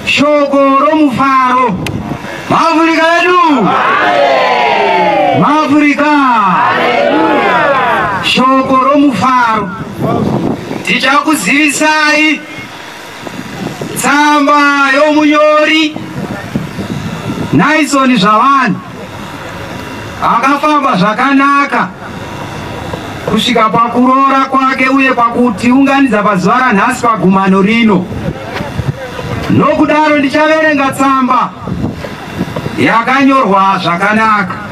shoko romufaro maAfrika yedu maAfrika shoko romufaro tichakuzivisai tsamba yomunyori Naisoni Zvavani akafamba zvakanaka kusvika pakuroora kwake uye pakutiunganidza pazuva ranhasi pagumano rino. Nokudaro ndichaverenga tsamba yakanyorwa zvakanaka.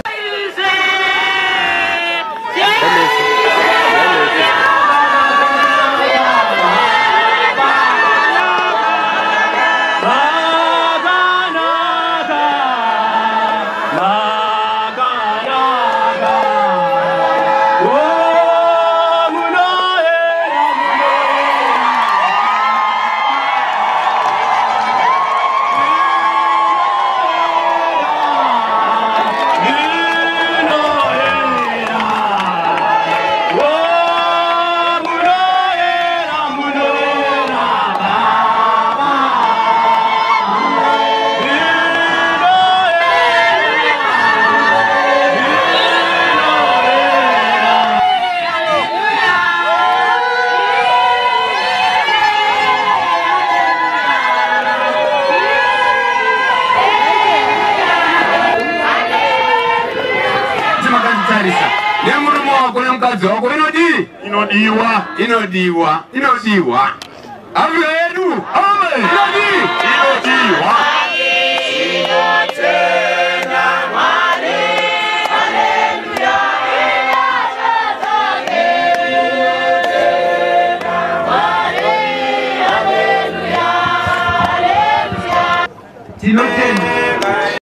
Inodiwa. Afrika yedu. Amen. Inodiwa. Tinotenda.